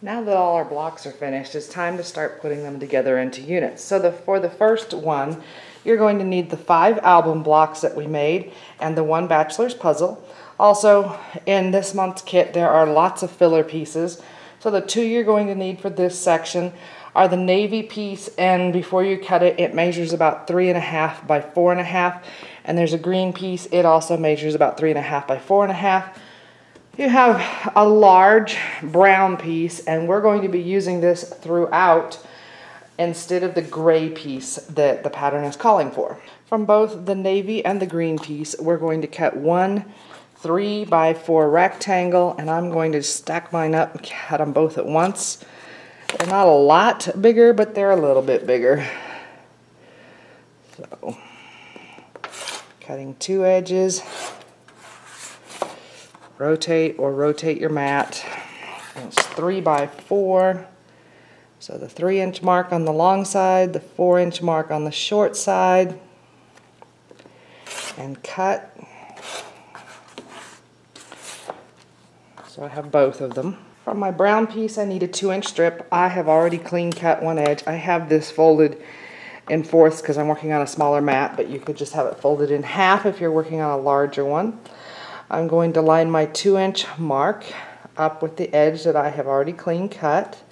Now that all our blocks are finished, it's time to start putting them together into units. So for the first one, you're going to need the 5 album blocks that we made and the 1 Bachelor's puzzle. Also, in this month's kit, there are lots of filler pieces. So the 2 you're going to need for this section are the navy piece, and before you cut it, it measures about 3.5 by 4.5. And there's a green piece, it also measures about 3.5 by 4.5. You have a large brown piece, and we're going to be using this throughout instead of the gray piece that the pattern is calling for. From both the navy and the green piece, we're going to cut one 3 by 4 rectangle, and I'm going to stack mine up and cut them both at once. They're not a lot bigger, but they're a little bit bigger. So, cutting 2 edges. Rotate your mat. And it's 3 by 4. So the 3-inch mark on the long side, the 4-inch mark on the short side, and cut. So I have both of them. From my brown piece, I need a 2-inch strip. I have already clean cut one edge. I have this folded in fourths because I'm working on a smaller mat, but you could just have it folded in half if you're working on a larger one. I'm going to line my 2-inch mark up with the edge that I have already clean cut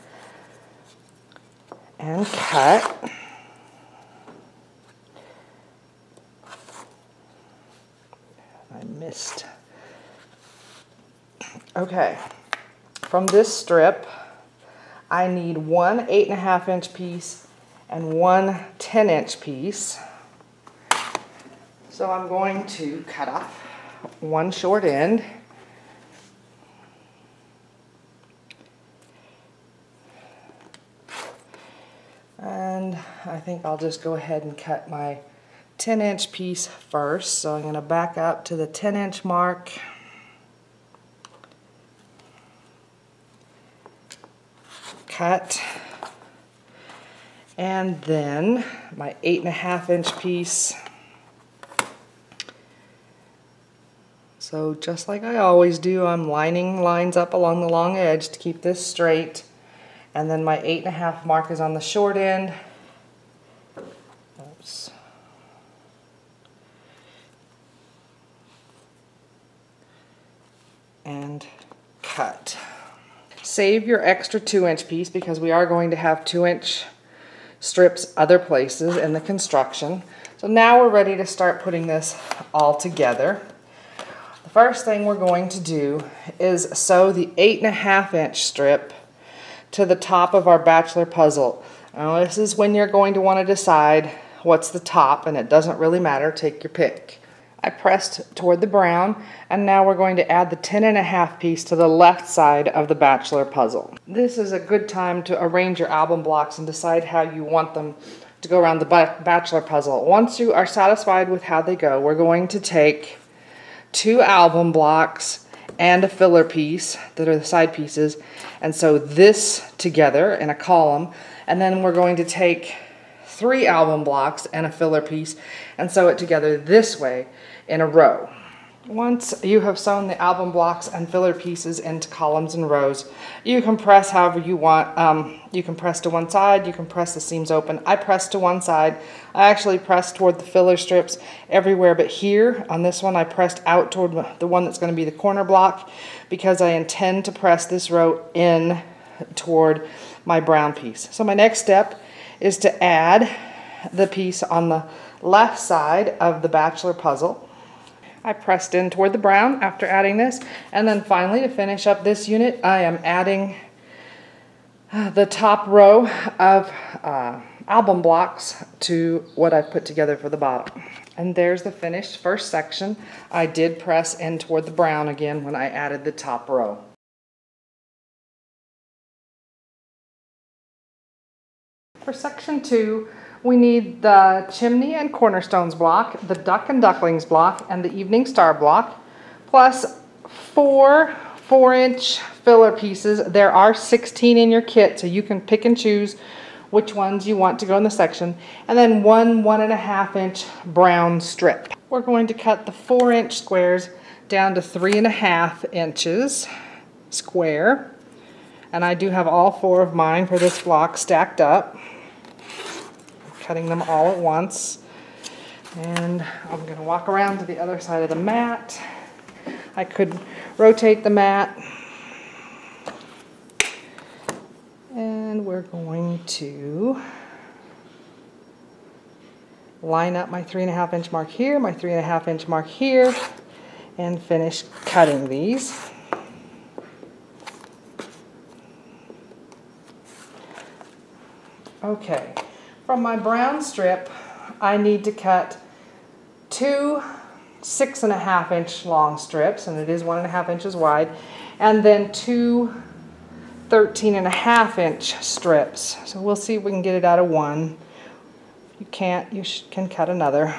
and cut. I missed. Okay, from this strip, I need one 8.5-inch piece and one 10-inch piece. So I'm going to cut off one short end. And I think I'll just go ahead and cut my 10-inch piece first. So I'm going to back up to the 10-inch mark. Cut. And then my 8.5-inch piece. So just like I always do, I'm lining lines up along the long edge to keep this straight. And then my 8.5 mark is on the short end. Oops. And cut. Save your extra 2-inch piece because we are going to have 2-inch strips other places in the construction. So now we're ready to start putting this all together. The first thing we're going to do is sew the 8.5-inch strip to the top of our Bachelor puzzle. Now this is when you're going to want to decide what's the top, and it doesn't really matter, take your pick. I pressed toward the brown, and now we're going to add the 10.5 piece to the left side of the Bachelor puzzle. This is a good time to arrange your album blocks and decide how you want them to go around the Bachelor puzzle. Once you are satisfied with how they go, we're going to take 2 album blocks and a filler piece that are the side pieces, and sew this together in a column, and then we're going to take 3 album blocks and a filler piece and sew it together this way in a row. Once you have sewn the album blocks and filler pieces into columns and rows, you can press however you want. You can press to one side, you can press the seams open. I press to one side. I actually pressed toward the filler strips everywhere, but here on this one I pressed out toward the one that's going to be the corner block because I intend to press this row in toward my brown piece. So my next step is to add the piece on the left side of the Bachelor puzzle. I pressed in toward the brown after adding this, and then finally to finish up this unit I am adding the top row of album blocks to what I've put together for the bottom. And there's the finished first section. I did press in toward the brown again when I added the top row. For section 2, we need the Chimney and Cornerstones block, the Duck and Ducklings block, and the Evening Star block, plus 4 4-inch filler pieces. There are 16 in your kit, so you can pick and choose which ones you want to go in the section, and then one 1.5-inch brown strip. We're going to cut the 4-inch squares down to 3.5 inches square. And I do have all 4 of mine for this block stacked up. I'm cutting them all at once. And I'm going to walk around to the other side of the mat. I could rotate the mat. And we're going to line up my 3.5 inch mark here, my 3.5 inch mark here, and finish cutting these. Okay, from my brown strip, I need to cut 2 6.5 inch long strips, and it is 1.5 inches wide, and then 2 13.5 inch strips. So we'll see if we can get it out of one. If you can't, you can cut another.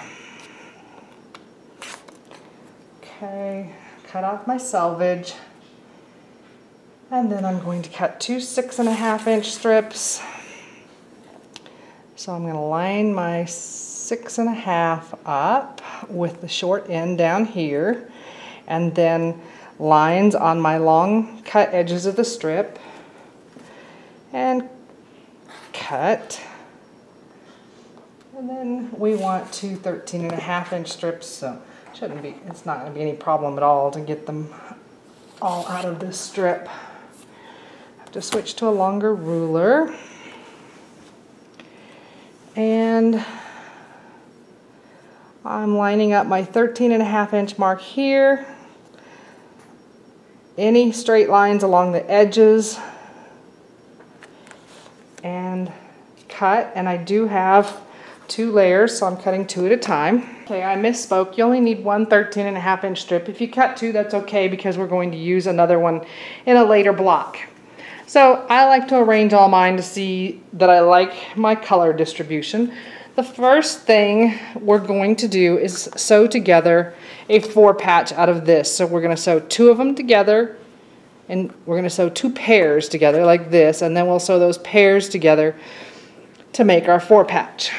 Okay, cut off my selvage. And then I'm going to cut 2 6.5 inch strips. So I'm going to line my 6.5 up with the short end down here, and then lines on my long cut edges of the strip, and cut. And then we want 2 13.5 inch strips, so it's not going to be any problem at all to get them all out of this strip. I have to switch to a longer ruler. And I'm lining up my 13.5 inch mark here. Any straight lines along the edges. And cut. And I do have 2 layers, so I'm cutting 2 at a time. Okay, I misspoke. You only need 1 13.5 inch strip. If you cut 2, that's okay, because we're going to use another one in a later block. So I like to arrange all mine to see that I like my color distribution. The first thing we're going to do is sew together a 4 patch out of this. So we're going to sew 2 of them together, and we're going to sew 2 pairs together like this, and then we'll sew those pairs together to make our 4 patch.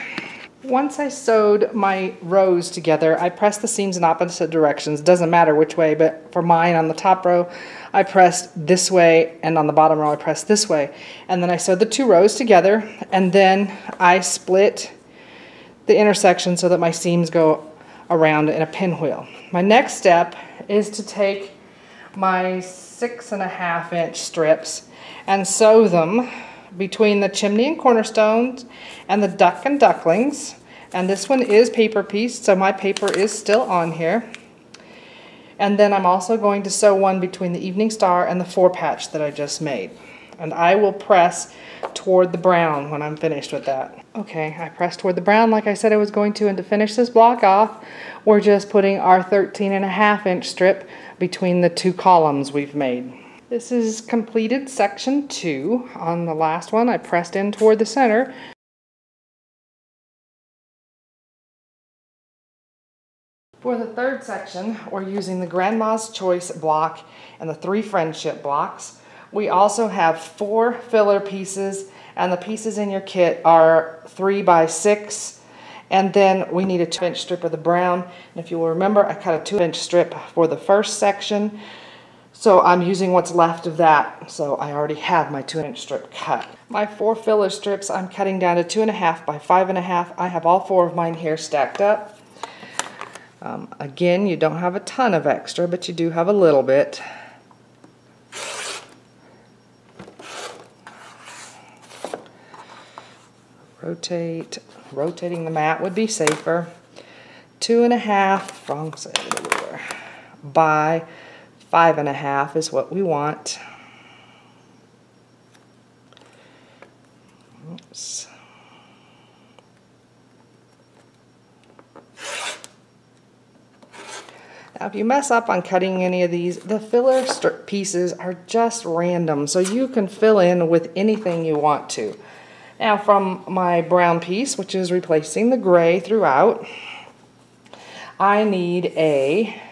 Once I sewed my rows together, I pressed the seams in opposite directions. Doesn't matter which way, but for mine on the top row, I pressed this way, and on the bottom row, I pressed this way. And then I sewed the 2 rows together, and then I split the intersection so that my seams go around in a pinwheel. My next step is to take my 6.5 inch strips and sew them between the Chimney and Cornerstones and the Duck and Ducklings. And this one is paper pieced, so my paper is still on here. And then I'm also going to sew one between the Evening Star and the 4 patch that I just made. And I will press toward the brown when I'm finished with that. Okay, I pressed toward the brown like I said I was going to, and to finish this block off, we're just putting our 13.5 inch strip between the 2 columns we've made. This is completed section 2. On the last one, I pressed in toward the center. For the 3rd section, we're using the Grandma's Choice block and the 3 friendship blocks. We also have 4 filler pieces, and the pieces in your kit are 3 by 6. And then we need a 2 inch strip of the brown. And if you will remember, I cut a 2 inch strip for the first section. So I'm using what's left of that. So I already have my 2 inch strip cut. My 4 filler strips I'm cutting down to 2.5 by 5.5. I have all 4 of mine here stacked up. Again, you don't have a ton of extra, but you do have a little bit. Rotating the mat would be safer. 2.5, wrong side of the ruler, by 5.5 is what we want. Oops. Now if you mess up on cutting any of these, the filler pieces are just random, so you can fill in with anything you want to. Now from my brown piece, which is replacing the gray throughout, I need a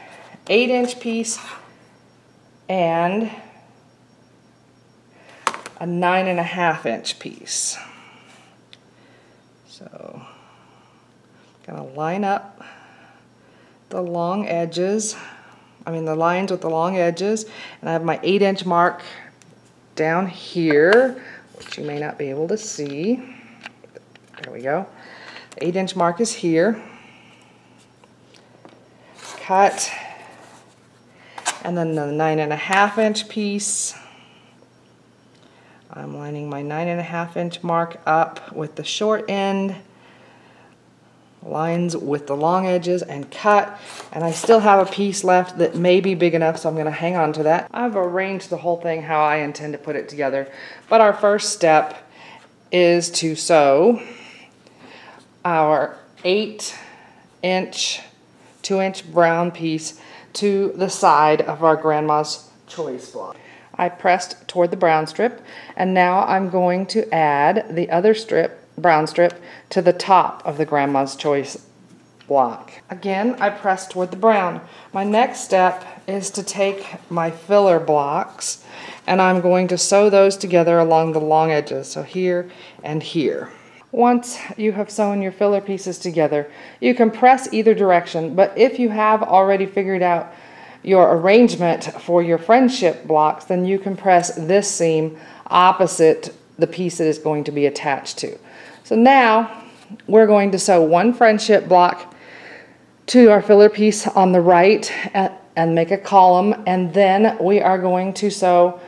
8 inch piece and a 9.5 inch piece. So I'm gonna line up the long edges, the lines with the long edges, and I have my 8 inch mark down here, which you may not be able to see. There we go. The 8-inch mark is here. Cut. And then the 9.5-inch piece. I'm lining my 9.5-inch mark up with the short end, lines with the long edges, and cut. And I still have a piece left that may be big enough, so I'm going to hang on to that. I've arranged the whole thing how I intend to put it together. But our first step is to sew our 8-inch, 2-inch brown piece to the side of our Grandma's Choice block. I pressed toward the brown strip, and now I'm going to add the other strip, brown strip, to the top of the Grandma's Choice block. Again, I pressed toward the brown. My next step is to take my filler blocks, and I'm going to sew those together along the long edges, so here and here. Once you have sewn your filler pieces together, you can press either direction, but if you have already figured out your arrangement for your friendship blocks, then you can press this seam opposite the piece that is going to be attached to. So now we're going to sew one friendship block to our filler piece on the right and make a column, and then we are going to sew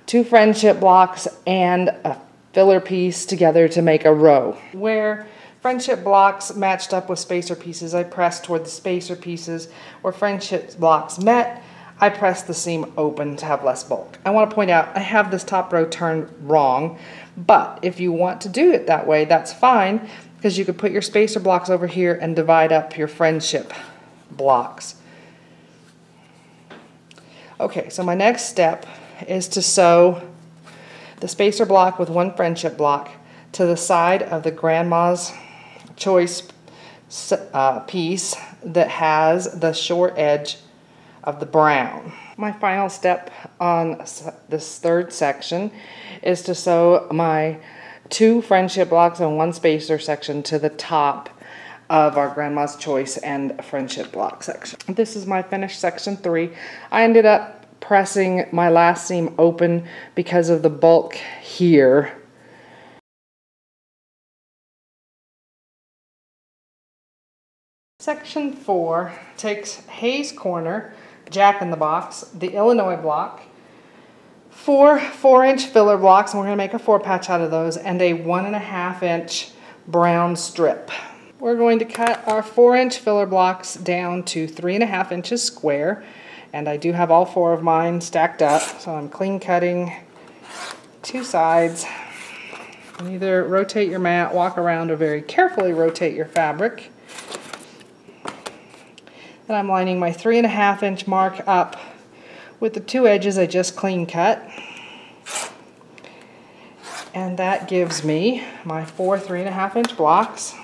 2 friendship blocks and a filler piece together to make a row. Where friendship blocks matched up with spacer pieces, I pressed toward the spacer pieces. Where friendship blocks met, I pressed the seam open to have less bulk. I want to point out I have this top row turned wrong, but if you want to do it that way, that's fine, because you could put your spacer blocks over here and divide up your friendship blocks. Okay, so my next step is to sew the spacer block with one friendship block to the side of the Grandma's Choice piece that has the short edge of the brown. My final step on this third section is to sew my 2 friendship blocks and 1 spacer section to the top of our Grandma's Choice and friendship block section. This is my finished section 3. I ended up pressing my last seam open because of the bulk here. Section 4 takes Hayes Corner, Jack in the Box, the Illinois block, 4 4-inch filler blocks, and we're going to make a 4-patch out of those, and a 1.5-inch brown strip. We're going to cut our 4-inch filler blocks down to 3.5 inches square, and I do have all 4 of mine stacked up, so I'm clean cutting 2 sides. You can either rotate your mat, walk around, or very carefully rotate your fabric. Then I'm lining my 3.5-inch mark up with the 2 edges I just clean cut. And that gives me my 4 3.5-inch blocks.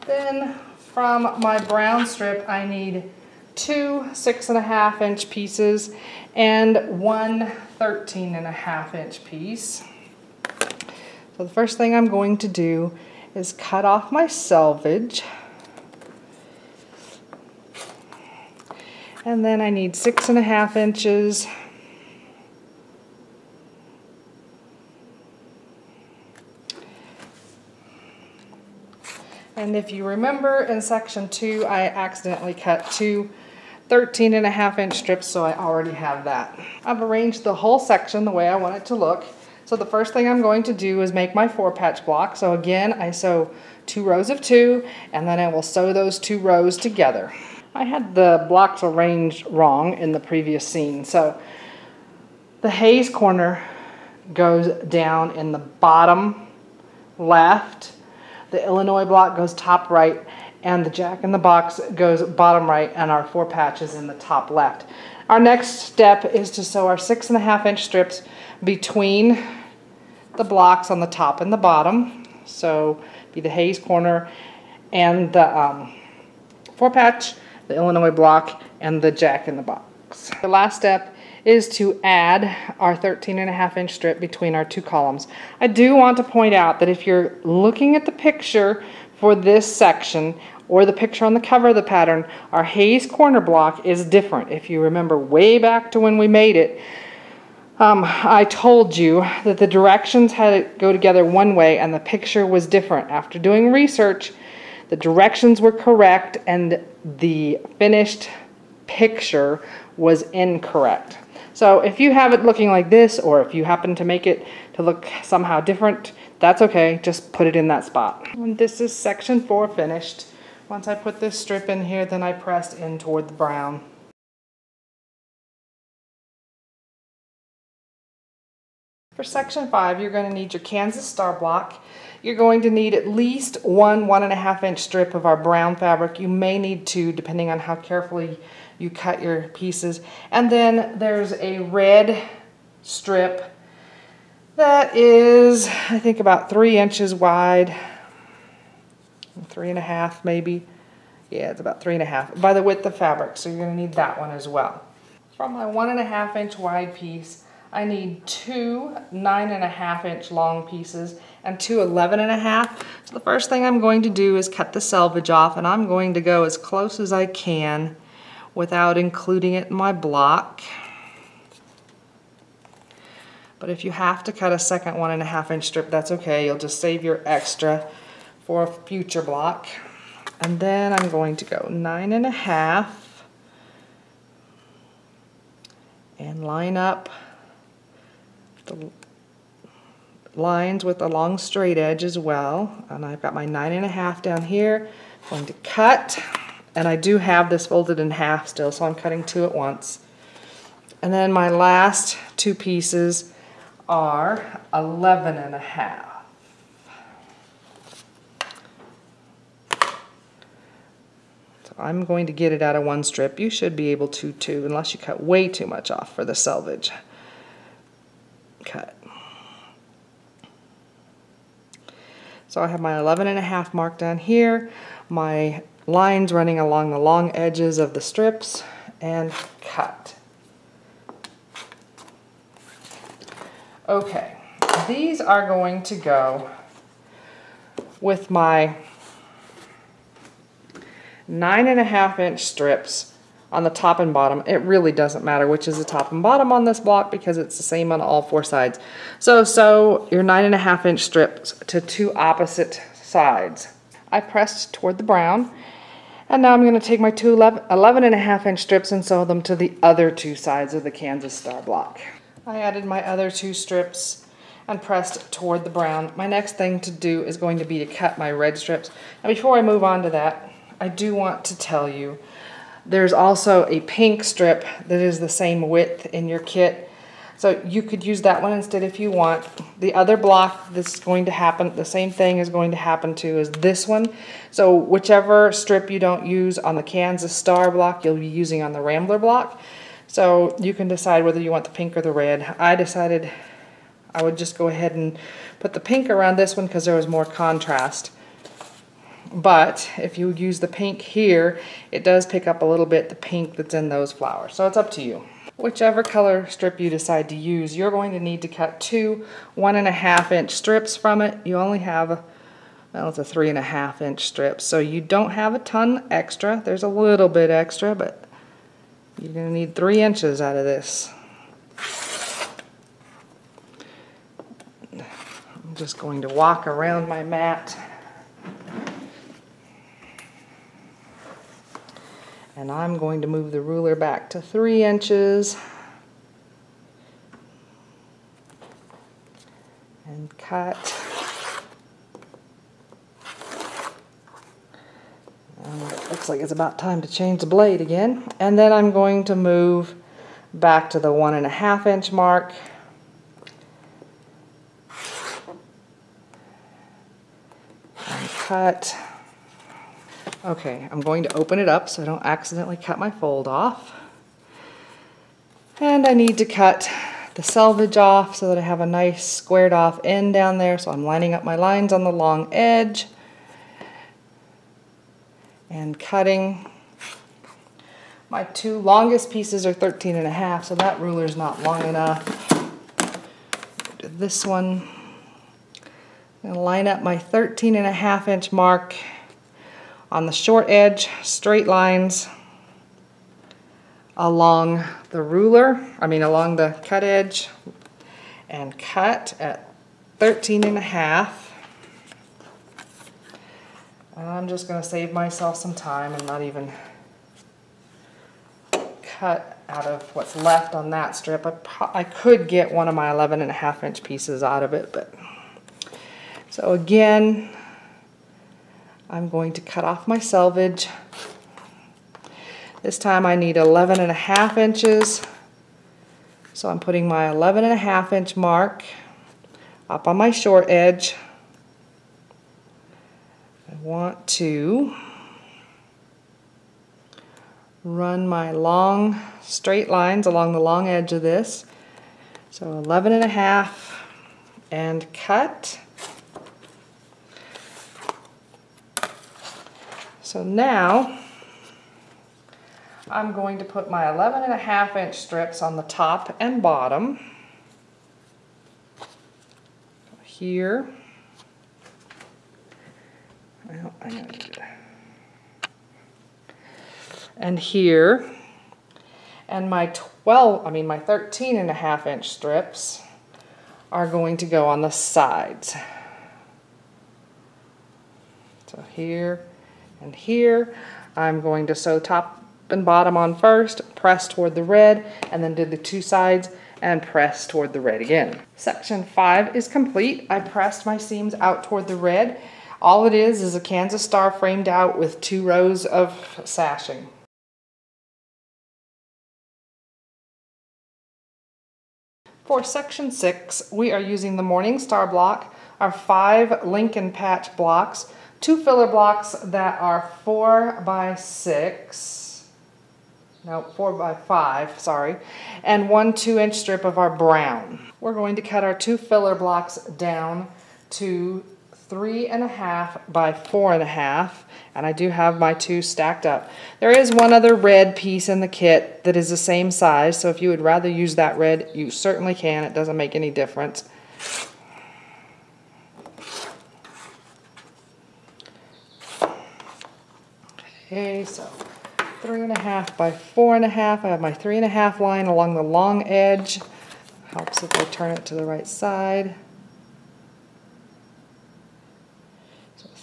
Then from my brown strip I need 2 6.5-inch pieces and 1 13.5-inch piece. So the first thing I'm going to do is cut off my selvage. And then I need 6.5 inches. And if you remember in section 2, I accidentally cut 2 13.5-inch strips, so I already have that. I've arranged the whole section the way I want it to look. So the first thing I'm going to do is make my 4-patch block. So again, I sew 2 rows of 2, and then I will sew those 2 rows together. I had the blocks arranged wrong in the previous scene. So the Hayes corner goes down in the bottom left, the Illinois block goes top right, and the Jack in the Box goes bottom right, and our 4 patches in the top left. Our next step is to sew our 6.5-inch strips between the blocks on the top and the bottom. So be the Hayes corner and the 4-patch, the Illinois block, and the Jack in the Box. The last step is to add our 13.5-inch strip between our 2 columns. I do want to point out that if you're looking at the picture for this section or the picture on the cover of the pattern, our Hayes corner block is different. If you remember way back to when we made it, I told you that the directions had to go together one way and the picture was different. After doing research, the directions were correct and the finished picture was incorrect. So if you have it looking like this, or if you happen to make it to look somehow different, that's okay. Just put it in that spot. And this is section 4 finished. Once I put this strip in here, then I pressed in toward the brown. For section 5, you're going to need your Kansas star block. You're going to need at least 1.5 inch strip of our brown fabric. You may need 2, depending on how carefully you cut your pieces. And then there's a red strip that is, I think, about 3 inches wide. 3.5 maybe. Yeah, it's about 3.5 by the width of fabric, so you're going to need that one as well. From my 1.5 inch wide piece, I need 2 9.5 inch long pieces and 2 11.5. So the first thing I'm going to do is cut the selvage off, and I'm going to go as close as I can without including it in my block. But if you have to cut a second 1.5 inch strip, that's okay. You'll just save your extra for a future block. And then I'm going to go 9.5 and line up the lines with a long straight edge as well. And I've got my 9.5 down here. I'm going to cut, and I do have this folded in half still, so I'm cutting 2 at once. And then my last 2 pieces are 11.5. So I'm going to get it out of 1 strip. You should be able to too, unless you cut way too much off for the selvage cut. So I have my 11.5 marked down here, my lines running along the long edges of the strips, and cut. Okay, these are going to go with my 9.5 inch strips on the top and bottom. It really doesn't matter which is the top and bottom on this block because it's the same on all 4 sides. So sew your 9.5 inch strips to 2 opposite sides. I pressed toward the brown, and now I'm going to take my 2 11.5 inch strips and sew them to the other 2 sides of the Kansas star block. I added my other 2 strips and pressed toward the brown. My next thing to do is going to be to cut my red strips. Now before I move on to that, I do want to tell you there's also a pink strip that is the same width in your kit. So you could use that one instead if you want. The other block that's going to happen, the same thing is going to happen to is this one. So whichever strip you don't use on the Kansas star block, you'll be using on the Rambler block. So you can decide whether you want the pink or the red. I decided I would just go ahead and put the pink around this one because there was more contrast. But if you use the pink here, it does pick up a little bit the pink that's in those flowers. So it's up to you. Whichever color strip you decide to use, you're going to need to cut 2 1.5 inch strips from it. You only have, well, it's a 3.5 inch strip, so you don't have a ton extra. There's a little bit extra, but you're going to need 3 inches out of this. I'm just going to walk around my mat. And I'm going to move the ruler back to 3 inches and cut. And it looks like it's about time to change the blade again. And then I'm going to move back to the 1.5 inch mark. And cut. Okay, I'm going to open it up so I don't accidentally cut my fold off. And I need to cut the selvage off so that I have a nice squared off end down there. So I'm lining up my lines on the long edge and cutting. My 2 longest pieces are 13.5, so that ruler's not long enough. Go to this one. I'm going to line up my 13.5 inch mark on the short edge, straight lines along the ruler, along the cut edge, and cut at 13.5. And I'm just going to save myself some time and not even cut out of what's left on that strip. I could get one of my 11.5-inch pieces out of it, but so again, I'm going to cut off my selvage. This time I need 11.5 inches, so I'm putting my 11.5-inch mark up on my short edge. I want to run my long straight lines along the long edge of this. So 11.5 and cut. So now I'm going to put my 11.5-inch strips on the top and bottom. Here. Well, I gotta do that. And here, and my 13.5-inch strips are going to go on the sides. So here and here, I'm going to sew top and bottom on first, press toward the red, and then do the two sides and press toward the red again. Section 5 is complete. I pressed my seams out toward the red. All it is a Kansas star framed out with 2 rows of sashing. For section 6, we are using the Morning Star block, our 5 Lincoln patch blocks, 2 filler blocks that are 4 by 6, no, 4 by 5, sorry, and 1 2-inch strip of our brown. We're going to cut our 2 filler blocks down to 3.5 by 4.5, and I do have my 2 stacked up. There is one other red piece in the kit that is the same size, so if you would rather use that red, you certainly can. It doesn't make any difference. Okay, so 3.5 by 4.5. I have my 3.5 line along the long edge. Helps if I turn it to the right side.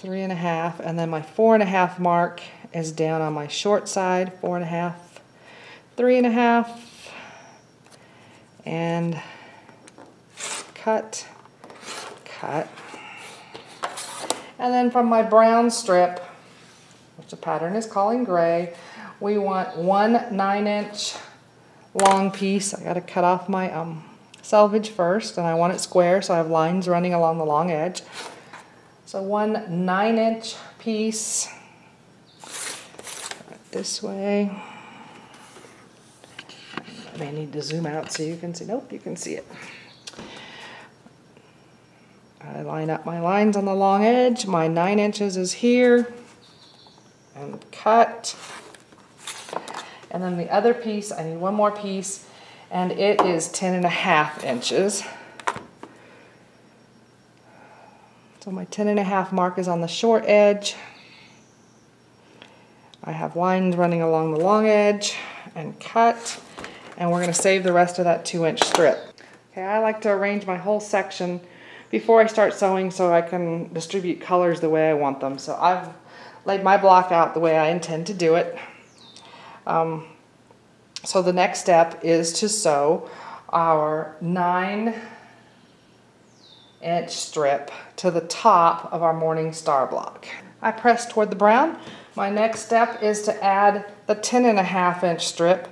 3.5, and then my 4.5 mark is down on my short side, 4.5, 3.5, and cut, cut. And then from my brown strip, which the pattern is calling gray, we want 1 9-inch long piece. I got to cut off my selvage first, and I want it square, so I have lines running along the long edge. So 1 9-inch piece this way. I may need to zoom out so you can see. Nope, you can see it. I line up my lines on the long edge. My 9 inches is here. And cut. And then the other piece, I need one more piece, and it is 10.5 inches. So my 10.5 mark is on the short edge. I have lines running along the long edge and cut, and we're going to save the rest of that 2-inch strip. Okay, I like to arrange my whole section before I start sewing so I can distribute colors the way I want them. So I've laid my block out the way I intend to do it. So the next step is to sew our 9-inch strip to the top of our Morning Star block. I press toward the brown. My next step is to add the 10.5-inch strip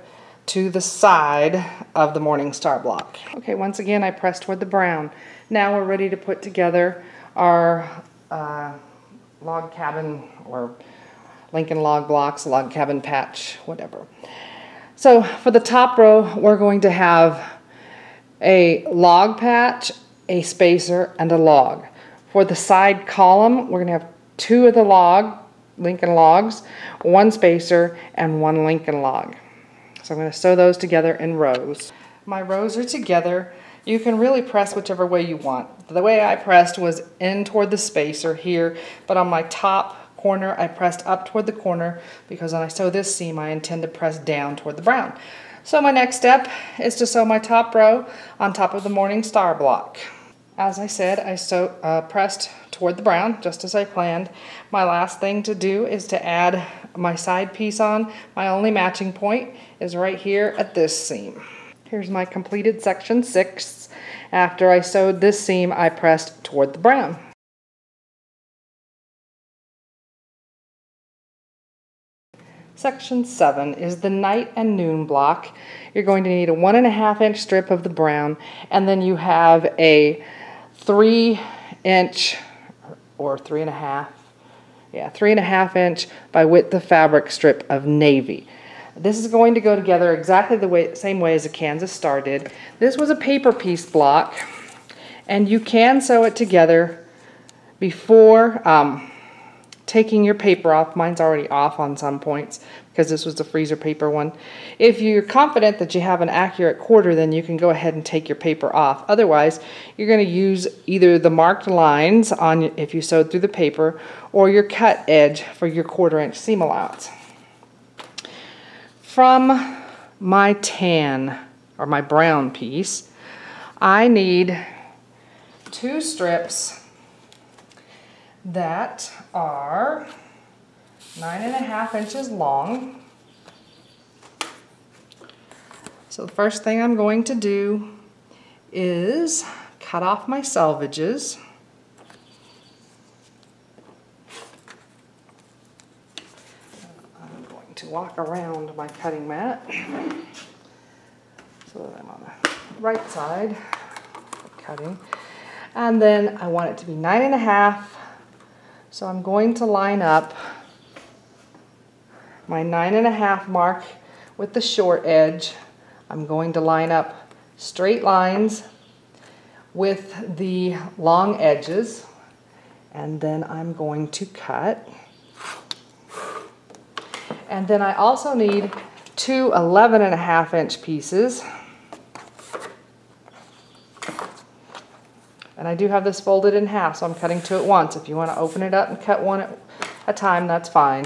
to the side of the Morning Star block. Okay, once again I press toward the brown. Now we're ready to put together our log cabin or Lincoln log blocks, log cabin patch, whatever. So for the top row, we're going to have a log patch, a spacer, and a log. For the side column, we're going to have 2 of the Lincoln logs, 1 spacer, and 1 Lincoln log. So I'm going to sew those together in rows. My rows are together. You can really press whichever way you want. The way I pressed was in toward the spacer here, but on my top corner, I pressed up toward the corner because when I sew this seam, I intend to press down toward the brown. So my next step is to sew my top row on top of the Morning Star block. As I said, I pressed toward the brown, just as I planned. My last thing to do is to add my side piece on. My only matching point is right here at this seam. Here's my completed section 6. After I sewed this seam, I pressed toward the brown. Section 7 is the night and noon block. You're going to need a 1.5 inch strip of the brown, and then you have a 3 inch or 3.5, yeah, 3.5 inch by width of fabric strip of navy. This is going to go together exactly the same way as a Kansas Star did. This was a paper piece block, and you can sew it together before taking your paper off. Mine's already off on some points because this was the freezer paper one. If you're confident that you have an accurate quarter, then you can go ahead and take your paper off. Otherwise, you're going to use either the marked lines on if you sewed through the paper, or your cut edge for your 1/4 inch seam allowance. From my tan or my brown piece, I need 2 strips that are 9.5 inches long. So the first thing I'm going to do is cut off my selvages. I'm going to walk around my cutting mat so that I'm on the right side of cutting. And then I want it to be 9.5. So I'm going to line up my 9.5 mark with the short edge. I'm going to line up straight lines with the long edges, and then I'm going to cut. And then I also need 2 11.5 inch pieces. And I do have this folded in half, so I'm cutting 2 at once. If you want to open it up and cut 1 at a time, that's fine.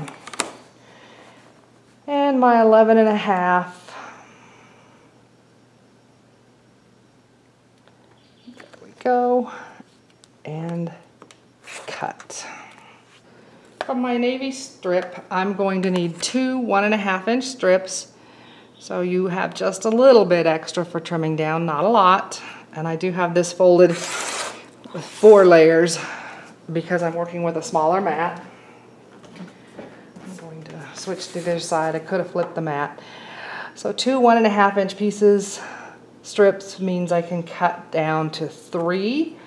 And my 11.5. There we go. And cut. From my navy strip, I'm going to need 2 1.5 inch strips. So you have just a little bit extra for trimming down, not a lot. And I do have this folded with 4 layers because I'm working with a smaller mat. I'm going to switch to the other side. I could have flipped the mat. So 2 1.5 inch pieces, strips means I can cut down to 3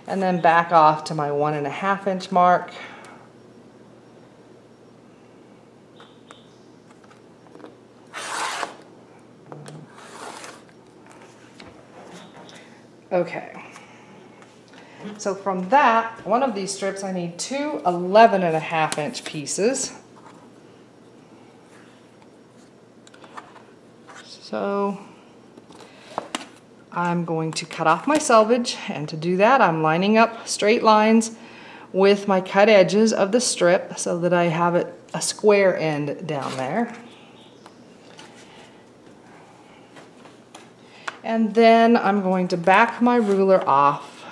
and then back off to my 1.5 inch mark. Okay, so from that, one of these strips I need 2 11.5 inch pieces. So I'm going to cut off my selvage, and to do that I'm lining up straight lines with my cut edges of the strip so that I have a square end down there. And then I'm going to back my ruler off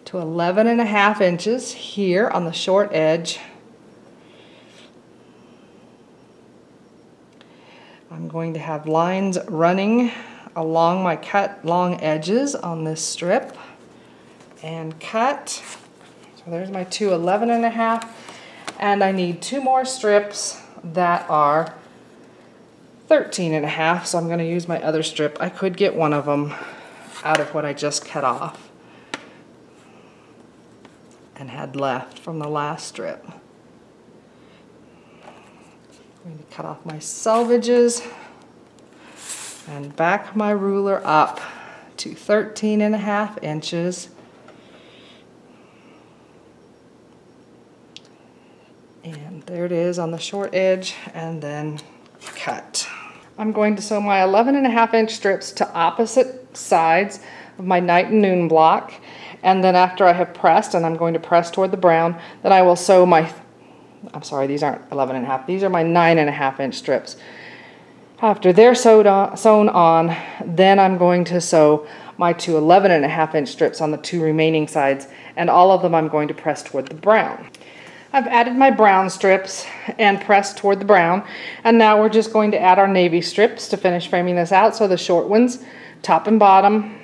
to 11.5 inches here on the short edge. I'm going to have lines running along my cut long edges on this strip and cut. So there's my 2 11.5, and I need 2 more strips that are 13.5, so I'm going to use my other strip. I could get one of them out of what I just cut off and had left from the last strip. I'm going to cut off my selvages and back my ruler up to 13.5 inches. And there it is on the short edge, and then cut. I'm going to sew my 11.5 inch strips to opposite sides of my night and noon block, And then after I have pressed, and I'm going to press toward the brown, then I will sew my, I'm sorry, these aren't 11.5, these are my 9.5 inch strips. After they're sewn on, then I'm going to sew my two 11.5 inch strips on the two remaining sides, and all of them I'm going to press toward the brown. I've added my brown strips and pressed toward the brown, and now we're just going to add our navy strips to finish framing this out. So the short ones, top and bottom,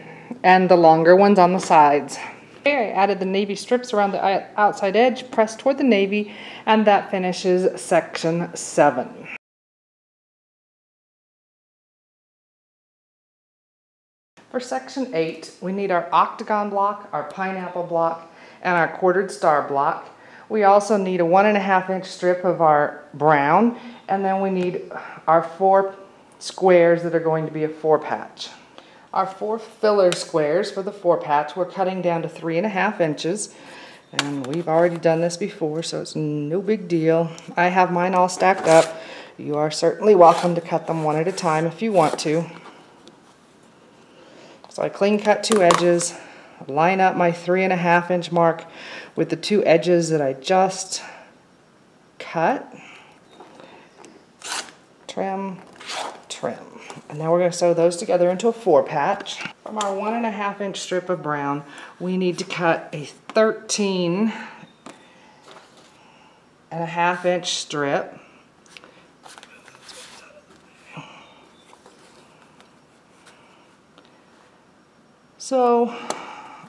and the longer ones on the sides. Okay, I added the navy strips around the outside edge, pressed toward the navy, and that finishes section 7. For section 8, we need our octagon block, our pineapple block, and our quartered star block. We also need a 1.5 inch strip of our brown, and then we need our 4 squares that are going to be a 4 patch. Our 4 filler squares for the 4 patch, we're cutting down to 3.5 inches. And we've already done this before, so it's no big deal. I have mine all stacked up. You are certainly welcome to cut them one at a time if you want to. So I clean cut 2 edges, line up my 3.5 inch mark with the 2 edges that I just cut, trim, trim. And now we're going to sew those together into a 4 patch. From our 1.5 inch strip of brown, we need to cut a 13.5 inch strip. So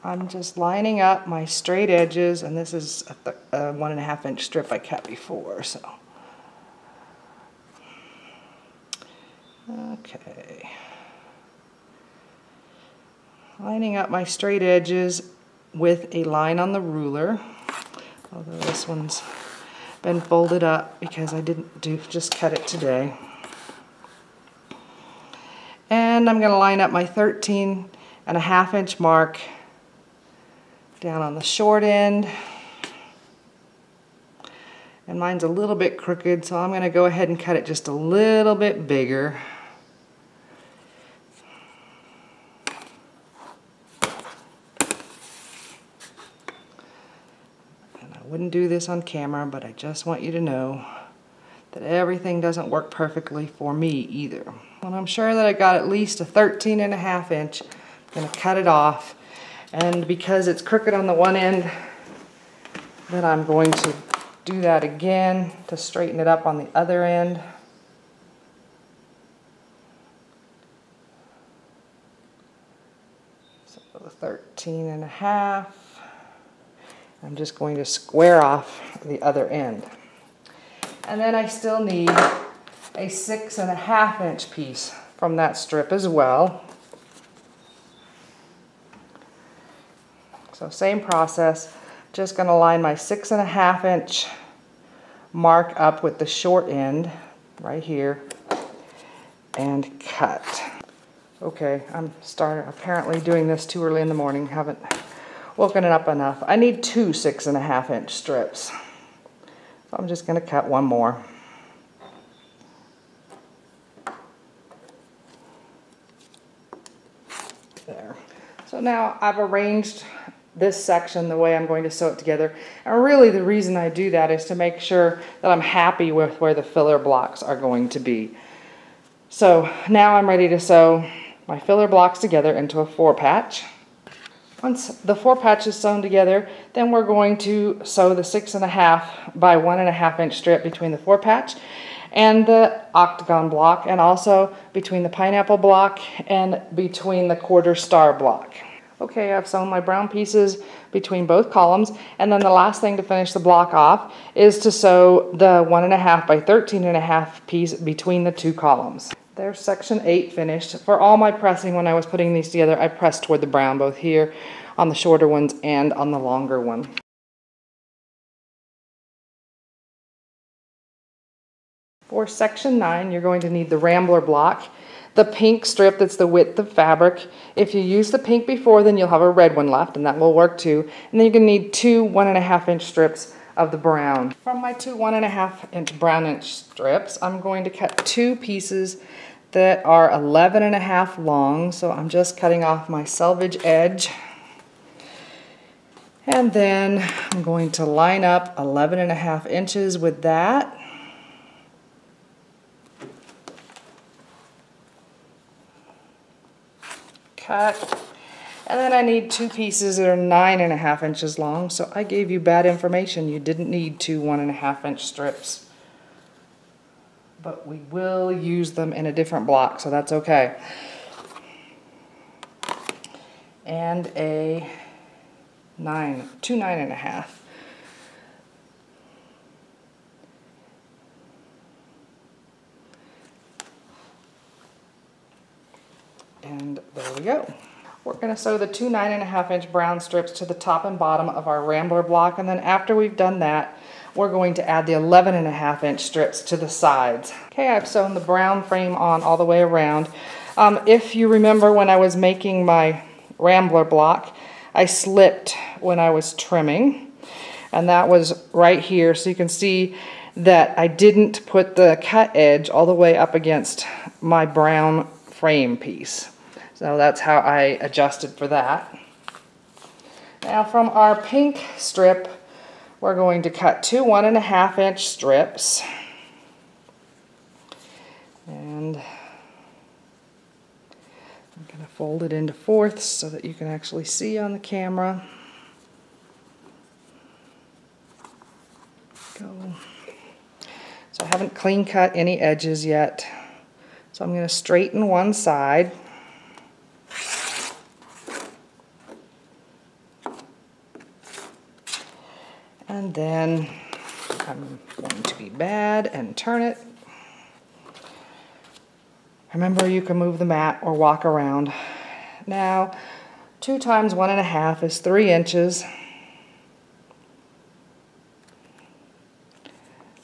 I'm just lining up my straight edges, and this is a 1.5 inch strip I cut before. So, okay, lining up my straight edges with a line on the ruler. Although this one's been folded up because I didn't just cut it today. And I'm going to line up my 13.5 inch mark down on the short end, and mine's a little bit crooked, so I'm going to go ahead and cut it just a little bit bigger. And I wouldn't do this on camera, but I just want you to know that everything doesn't work perfectly for me either. When I'm sure that I got at least a 13.5 inch, I'm going to cut it off, and because it's crooked on the one end, then I'm going to do that again to straighten it up on the other end. So 13.5. I'm just going to square off the other end. And then I still need a 6.5 inch piece from that strip as well. So same process, just going to line my 6.5 inch mark up with the short end right here and cut. Okay, I'm apparently doing this too early in the morning, haven't woken it up enough. I need 2 6.5 inch strips. So I'm just going to cut one more. There. So now I've arranged this section the way I'm going to sew it together, and really the reason I do that is to make sure that I'm happy with where the filler blocks are going to be. So now I'm ready to sew my filler blocks together into a 4 patch. Once the 4 patch is sewn together, then we're going to sew the 6.5 by 1.5 inch strip between the 4 patch and the octagon block, and also between the pineapple block and between the quarter star block. Okay, I've sewn my brown pieces between both columns, and then the last thing to finish the block off is to sew the 1.5 by 13.5 piece between the 2 columns. There's section 8 finished. For all my pressing when I was putting these together, I pressed toward the brown, both here on the shorter ones and on the longer one. For section 9, you're going to need the Rambler block, the pink strip that's the width of fabric. If you use the pink before, then you'll have a red one left, and that will work too. And then you're going to need 2 1.5 inch strips of the brown. From my 2 1.5 inch brown inch strips, I'm going to cut 2 pieces that are 11.5 long. So I'm just cutting off my selvage edge. And then I'm going to line up 11.5 inches with that. Cut. And then I need 2 pieces that are 9.5 inches long, so I gave you bad information. You didn't need 2 1.5 inch strips. But we will use them in a different block, so that's okay. And a 2 9.5. And there we go. We're going to sew the 2 9.5 inch brown strips to the top and bottom of our Rambler block, and then after we've done that, we're going to add the 11.5 inch strips to the sides. Okay, I've sewn the brown frame on all the way around. If you remember when I was making my Rambler block, I slipped when I was trimming, and that was right here, so you can see that I didn't put the cut edge all the way up against my brown frame piece. So that's how I adjusted for that. Now from our pink strip, we're going to cut 2 1.5 inch strips. And I'm going to fold it into fourths so that you can actually see on the camera. Go. So I haven't clean cut any edges yet. So I'm going to straighten one side. And then I'm going to be bad and turn it. Remember, you can move the mat or walk around. Now, 2 times 1.5 is 3 inches.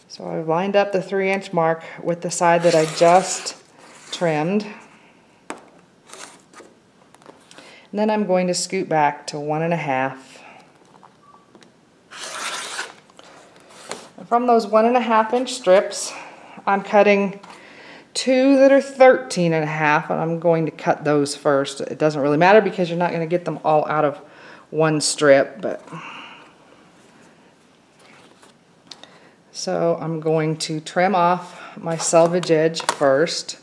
So I've lined up the 3 inch mark with the side that I just trimmed. And then I'm going to scoot back to 1.5. From those 1.5 inch strips, I'm cutting 2 that are 13.5, and I'm going to cut those first. It doesn't really matter because you're not going to get them all out of one strip, but so I'm going to trim off my selvage edge first.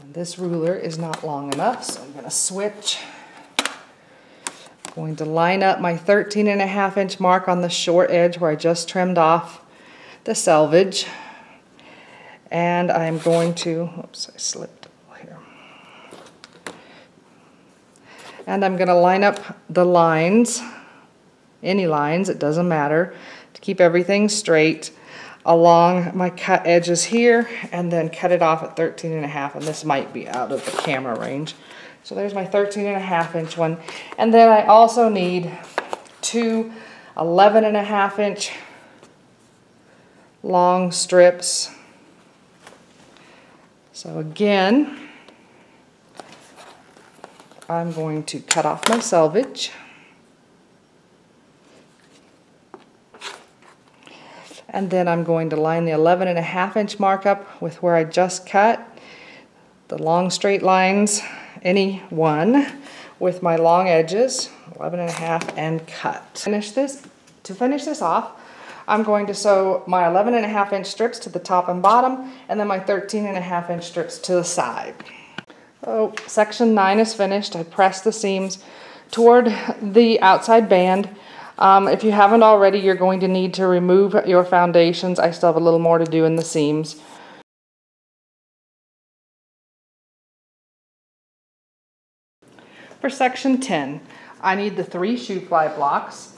And this ruler is not long enough, so I'm going to switch. Going to line up my 13.5 inch mark on the short edge where I just trimmed off the selvage, and I'm going to, oops, I slipped here. And I'm going to line up the lines, any lines, it doesn't matter, to keep everything straight along my cut edges here, and then cut it off at 13.5, and this might be out of the camera range. So there's my 13.5 inch one. And then I also need 2 11.5 inch long strips. So again, I'm going to cut off my selvage. And then I'm going to line the 11.5 inch mark up with where I just cut. The long straight lines, any one, with my long edges, 11.5, and cut. To finish this off, I'm going to sew my 11.5 inch strips to the top and bottom, and then my 13.5 inch strips to the side. So section 9 is finished. I pressed the seams toward the outside band. If you haven't already, you're going to need to remove your foundations. I still have a little more to do in the seams. For section 10, I need the 3 shoe fly blocks,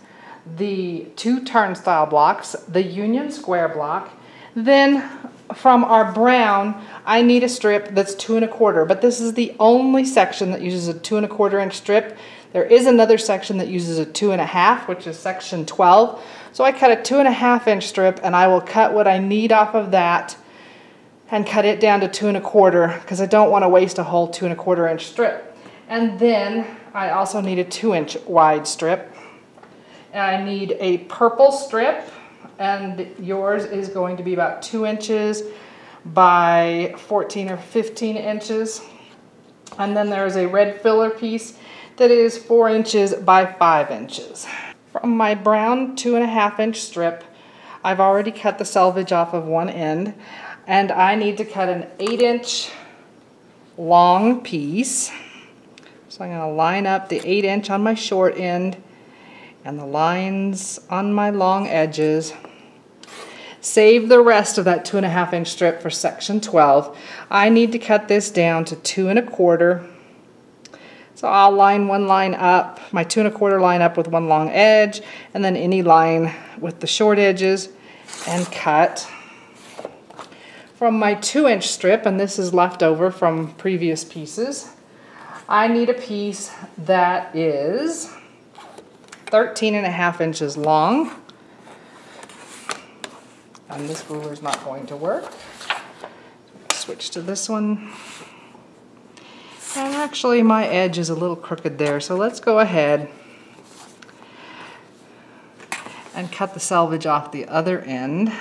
the 2 turnstile blocks, the union square block. Then from our brown, I need a strip that's 2 1/4, but this is the only section that uses a 2 1/4 inch strip. There is another section that uses a 2 1/2, which is section 12. So I cut a 2 1/2 inch strip, and I will cut what I need off of that and cut it down to 2 1/4 because I don't want to waste a whole 2 1/4 inch strip. And then I also need a 2 inch wide strip. And I need a purple strip, and yours is going to be about 2 inches by 14 or 15 inches. And then there is a red filler piece that is 4 inches by 5 inches. From my brown 2.5 inch strip, I've already cut the selvage off of one end, and I need to cut an 8 inch long piece. So I'm going to line up the 8 inch on my short end and the lines on my long edges. Save the rest of that 2.5 inch strip for section 12. I need to cut this down to 2 1/4. So I'll line one line up, my 2 1/4 line up with one long edge, and then any line with the short edges, and cut. From my 2 inch strip, and this is left over from previous pieces, I need a piece that is 13.5 inches long. And this ruler's not going to work. Switch to this one. And actually my edge is a little crooked there, so let's go ahead and cut the selvage off the other end.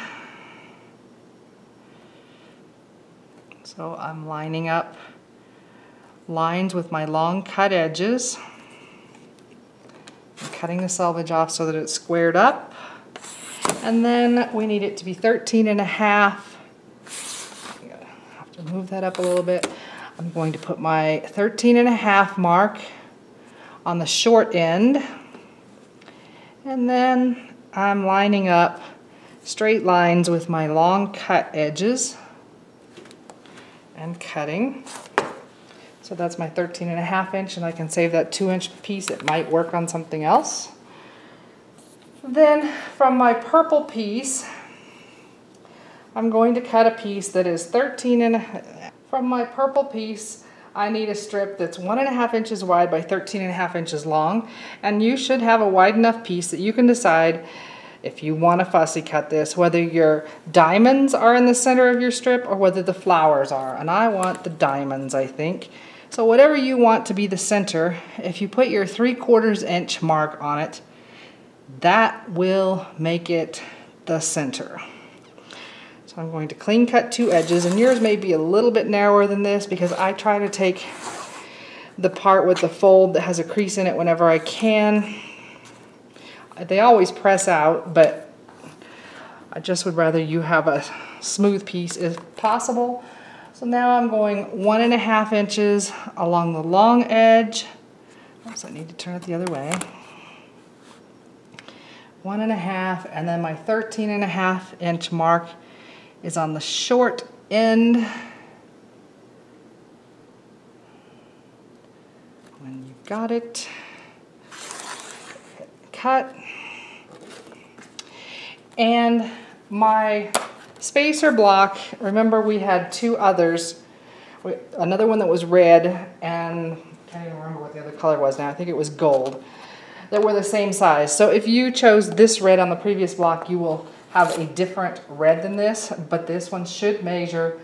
So I'm lining up lines with my long cut edges. I'm cutting the selvage off so that it's squared up. And then we need it to be 13.5. I have to move that up a little bit. I'm going to put my 13.5 mark on the short end. And then I'm lining up straight lines with my long cut edges and cutting. So that's my 13.5 inch, and I can save that 2 inch piece. It might work on something else. Then from my purple piece, I'm going to cut a piece that is 13.5. From my purple piece, I need a strip that's 1.5 inches wide by 13.5 inches long, and you should have a wide enough piece that you can decide if you want to fussy cut this, whether your diamonds are in the center of your strip or whether the flowers are. And I want the diamonds, I think. So whatever you want to be the center, if you put your 3/4 inch mark on it, that will make it the center. So I'm going to clean cut 2 edges, and yours may be a little bit narrower than this because I try to take the part with the fold that has a crease in it whenever I can. They always press out, but I just would rather you have a smooth piece if possible. So now I'm going 1.5 inches along the long edge. Oops, I need to turn it the other way. 1.5, and then my 13.5 inch mark is on the short end. When you've got it, hit cut. And my spacer block, remember we had 2 others. Another one that was red, and I can't even remember what the other color was now. I think it was gold. That were the same size. So if you chose this red on the previous block, you will have a different red than this, but this one should measure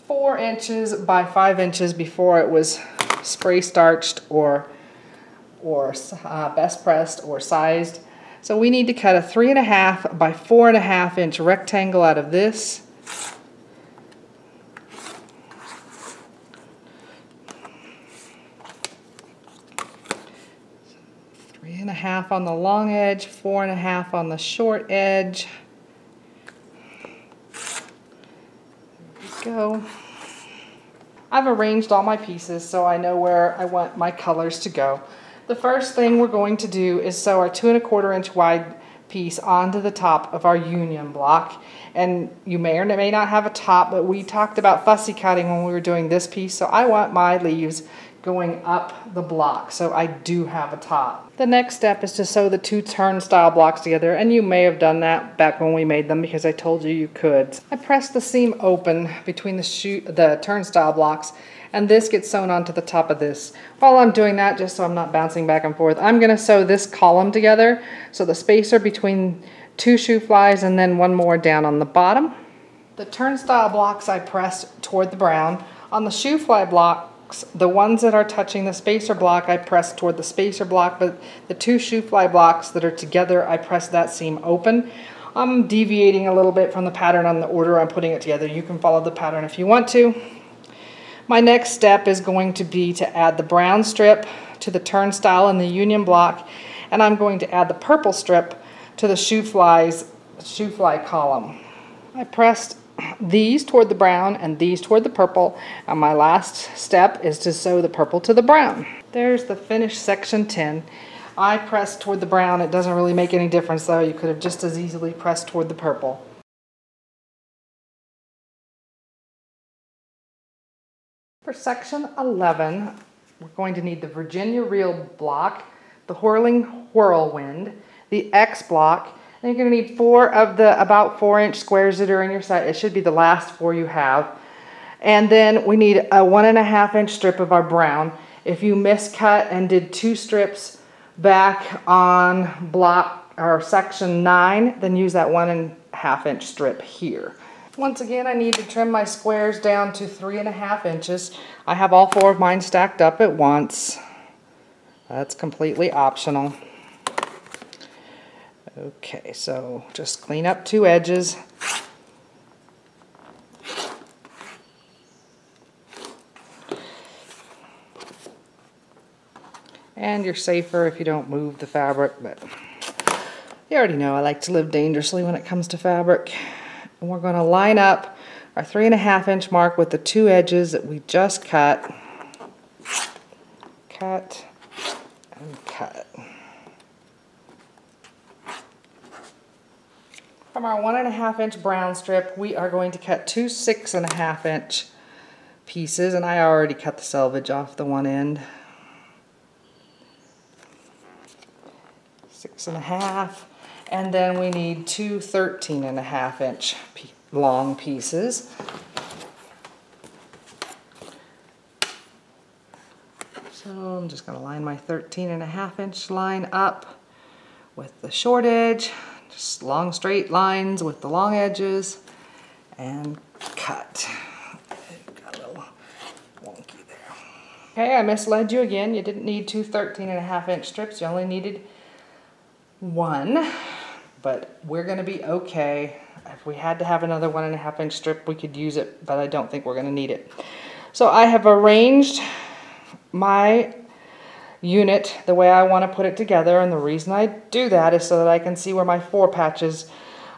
4 inches by 5 inches before it was spray starched or best pressed or sized. So we need to cut a 3.5 by 4.5 inch rectangle out of this. 3.5 on the long edge, 4.5 on the short edge. There we go. I've arranged all my pieces so I know where I want my colors to go. The first thing we're going to do is sew our 2 1/4 inch wide piece onto the top of our union block. And you may or may not have a top, but we talked about fussy cutting when we were doing this piece, so I want my leaves going up the block, so I do have a top. The next step is to sew the 2 turnstile blocks together, and you may have done that back when we made them because I told you you could. I pressed the seam open between the turnstile blocks, and this gets sewn onto the top of this. While I'm doing that, just so I'm not bouncing back and forth, I'm going to sew this column together, so the spacer between 2 shoe flies and then one more down on the bottom. The turnstile blocks I pressed toward the brown. On the shoe fly blocks, the ones that are touching the spacer block I pressed toward the spacer block, but the 2 shoe fly blocks that are together I pressed that seam open. I'm deviating a little bit from the pattern on the order I'm putting it together. You can follow the pattern if you want to. My next step is going to be to add the brown strip to the turnstile and the union block, and I'm going to add the purple strip to the shoo fly column. I pressed these toward the brown and these toward the purple, and my last step is to sew the purple to the brown. There's the finished section 10. I pressed toward the brown. It doesn't really make any difference though. You could have just as easily pressed toward the purple. For section 11, we're going to need the Virginia reel block, the Whirling Whirlwind, the X block, and you're going to need 4 of the about 4-inch squares that are in your set. It should be the last 4 you have. And then we need a 1.5-inch strip of our brown. If you miscut and did 2 strips back on block or section 9, then use that 1.5-inch strip here. Once again, I need to trim my squares down to 3.5 inches. I have all 4 of mine stacked up at once. That's completely optional. Okay, so just clean up 2 edges. And you're safer if you don't move the fabric, but you already know I like to live dangerously when it comes to fabric. And we're going to line up our 3.5-inch mark with the 2 edges that we just cut. Cut and cut. From our 1.5-inch brown strip, we are going to cut 2 6.5-inch pieces, and I already cut the selvage off the one end. 6.5, and then we need 2 13.5-inch long pieces. So I'm just going to line my 13.5-inch line up with the short edge, just long straight lines with the long edges, and cut. Got a little wonky there. Okay, I misled you again. You didn't need 2 13.5-inch strips. You only needed 1, but we're going to be okay. If we had to have another 1.5-inch strip, we could use it, but I don't think we're going to need it. So I have arranged my unit the way I want to put it together, and the reason I do that is so that I can see where my 4 patches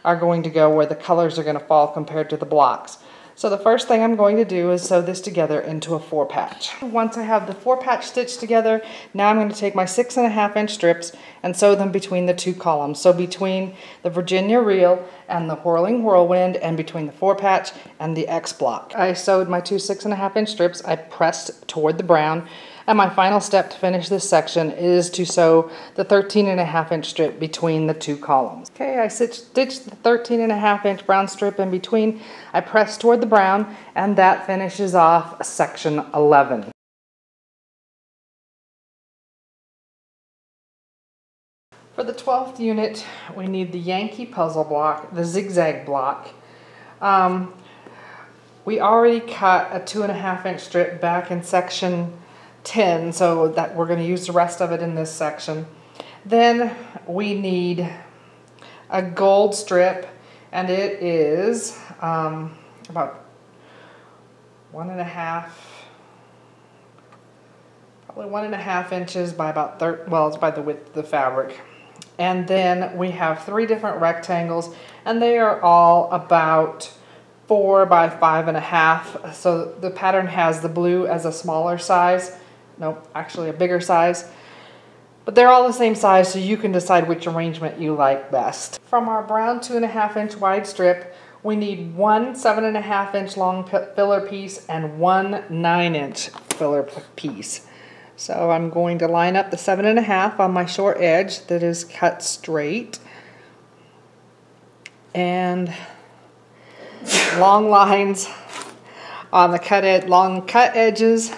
are going to go, where the colors are going to fall compared to the blocks. So the first thing I'm going to do is sew this together into a 4-patch. Once I have the 4-patch stitched together, now I'm going to take my 6.5-inch strips and sew them between the 2 columns. So between the Virginia reel and the Whirling Whirlwind, and between the 4-patch and the X block. I sewed my 2 6.5-inch strips. I pressed toward the brown. And my final step to finish this section is to sew the 13.5-inch strip between the 2 columns. Okay, I stitched the 13.5-inch brown strip in between. I pressed toward the brown, and that finishes off section 11. For the 12th unit, we need the Yankee puzzle block, the zigzag block. We already cut a 2.5-inch strip back in section 10, so that we're going to use the rest of it in this section. Then we need a gold strip, and it is about 1.5, probably 1.5 inches by about it's by the width of the fabric. And then we have 3 different rectangles, and they are all about 4 by 5.5. So the pattern has the blue as a smaller size. Nope, actually a bigger size. But they're all the same size, so you can decide which arrangement you like best. From our brown 2.5-inch wide strip, we need 1 7.5-inch long filler piece and 1 9-inch filler piece. So I'm going to line up the 7.5 on my short edge that is cut straight, and long lines on the long cut edges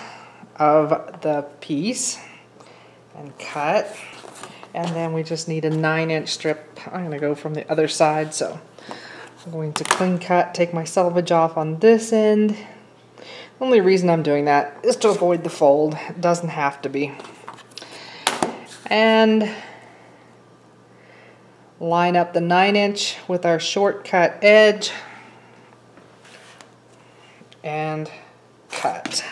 of the piece, and cut. And then we just need a 9-inch strip. I'm going to go from the other side, so I'm going to clean cut, take my selvage off on this end. The only reason I'm doing that is to avoid the fold. It doesn't have to be. And line up the 9" with our shortcut edge and cut.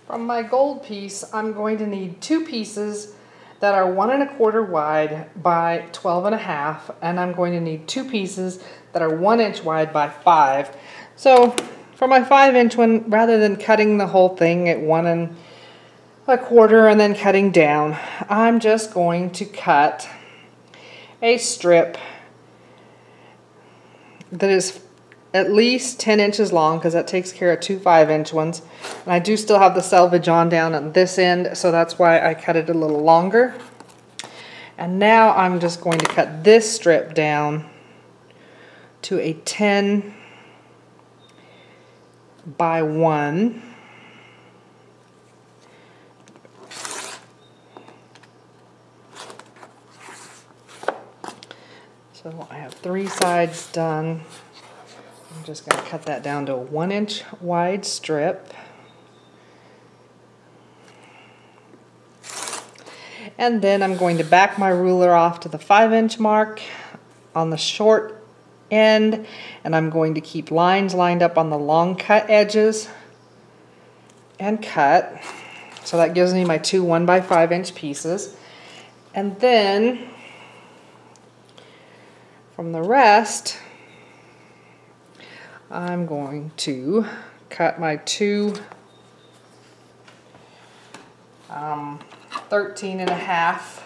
From my gold piece, I'm going to need 2 pieces that are 1 1/4 wide by 12 1/2, and I'm going to need 2 pieces that are 1 inch wide by 5. So for my 5" one, rather than cutting the whole thing at 1 1/4 and then cutting down, I'm just going to cut a strip that is at least 10 inches long, because that takes care of 2 5" ones. And I do still have the selvage on down at this end, so that's why I cut it a little longer. And now I'm just going to cut this strip down to a 10 by 1. So I have 3 sides done. I'm just going to cut that down to a 1 inch wide strip. And then I'm going to back my ruler off to the 5" mark on the short end, and I'm going to keep lines lined up on the long cut edges and cut. So that gives me my 2 1 by 5" pieces. And then from the rest, I'm going to cut my 2 13 1/2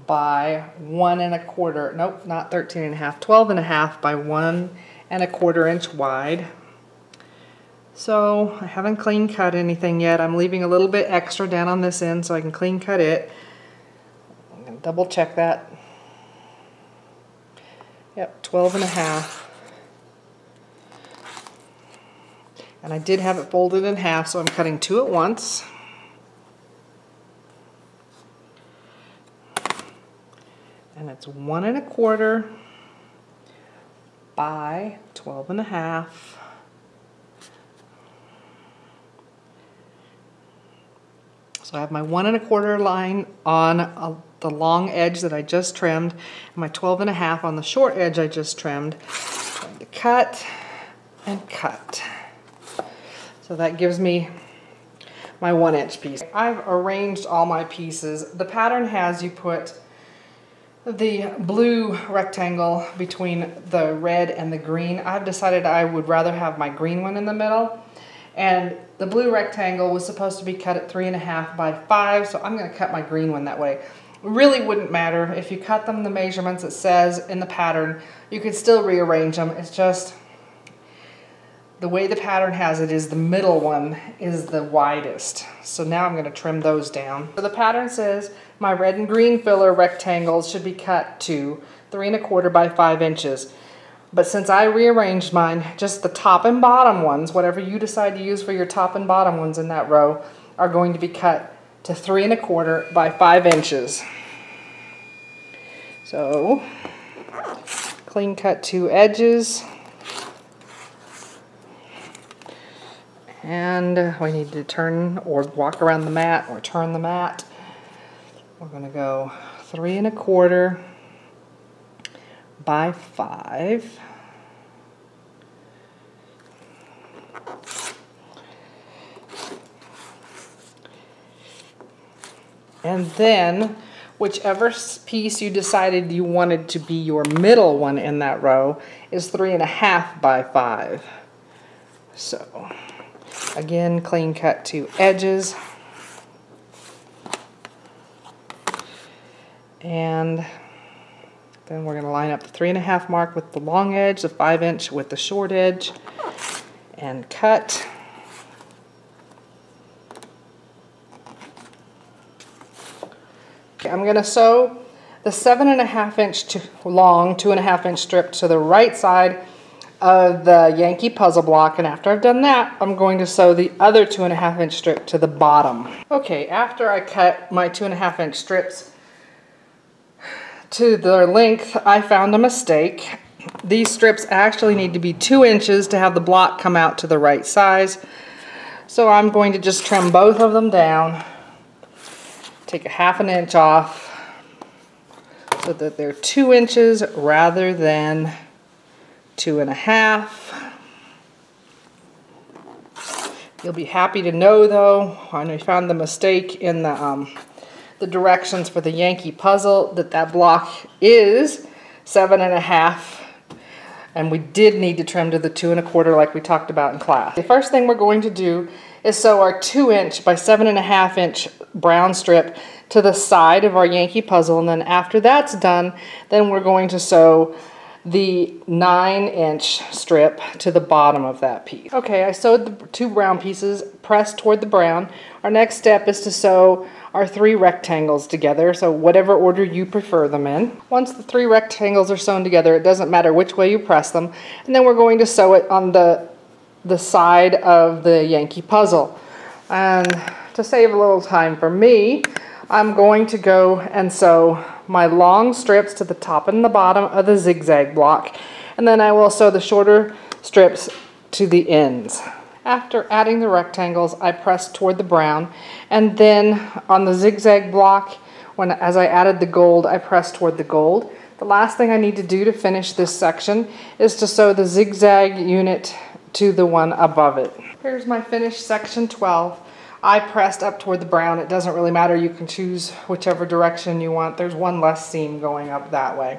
by 1 1/4. Nope, not 13 1/2, 12 1/2 by 1 1/4 inch wide. So I haven't clean cut anything yet. I'm leaving a little bit extra down on this end so I can clean cut it. I'm going to double check that. Yep, 12 1/2. And I did have it folded in half, so I'm cutting 2 at once. And it's 1 1/4 by 12 1/2. So I have my 1 1/4 line on the long edge that I just trimmed, and my 12 1/2 on the short edge I just trimmed. I'm going to cut and cut. So that gives me my 1 inch piece. I've arranged all my pieces. The pattern has you put the blue rectangle between the red and the green. I've decided I would rather have my green one in the middle. And the blue rectangle was supposed to be cut at 3 1/2 by 5, so I'm going to cut my green one that way. It really wouldn't matter if you cut them the measurements it says in the pattern. You could still rearrange them. It's just the way the pattern has it is the middle one is the widest. So now I'm going to trim those down. So the pattern says my red and green filler rectangles should be cut to 3 1/4 by 5 inches. But since I rearranged mine, just the top and bottom ones, whatever you decide to use for your top and bottom ones in that row, are going to be cut to 3 1/4 by 5 inches. So clean cut 2 edges. And we need to turn or walk around the mat or turn the mat. We're going to go 3 1/4 by 5. And then whichever piece you decided you wanted to be your middle one in that row is 3 1/2 by 5. So again, clean cut 2 edges. And then we're going to line up the 3 1/2 mark with the long edge, the 5 inch with the short edge, and cut. Okay, I'm going to sew the 7 1/2 inch long, 2 1/2 inch strip to the right side of the Yankee puzzle block, and after I've done that, I'm going to sew the other 2 1/2 inch strip to the bottom. Okay, after I cut my 2 1/2 inch strips to their length, I found a mistake. These strips actually need to be 2 inches to have the block come out to the right size. So I'm going to just trim both of them down, take a 1/2 inch off. so that they're 2 inches rather than 2.5. You'll be happy to know though, when we found the mistake in the directions for the Yankee puzzle, that block is 7.5, and we did need to trim to the 2 1/4 like we talked about in class. The first thing we're going to do is sew our 2 inch by 7.5 inch brown strip to the side of our Yankee puzzle, and then after that's done, then we're going to sew the 9 inch strip to the bottom of that piece. Okay, I sewed the 2 brown pieces pressed toward the brown. Our next step is to sew our 3 rectangles together, so whatever order you prefer them in. Once the 3 rectangles are sewn together, it doesn't matter which way you press them, and then we're going to sew it on the side of the Yankee puzzle. And to save a little time for me, I'm going to go and sew my long strips to the top and the bottom of the zigzag block, and then I will sew the shorter strips to the ends. After adding the rectangles, I press toward the brown, and then on the zigzag block, as I added the gold, I pressed toward the gold. The last thing I need to do to finish this section is to sew the zigzag unit to the one above it. Here's my finished section 12. I pressed up toward the brown. It doesn't really matter. You can choose whichever direction you want. There's one less seam going up that way.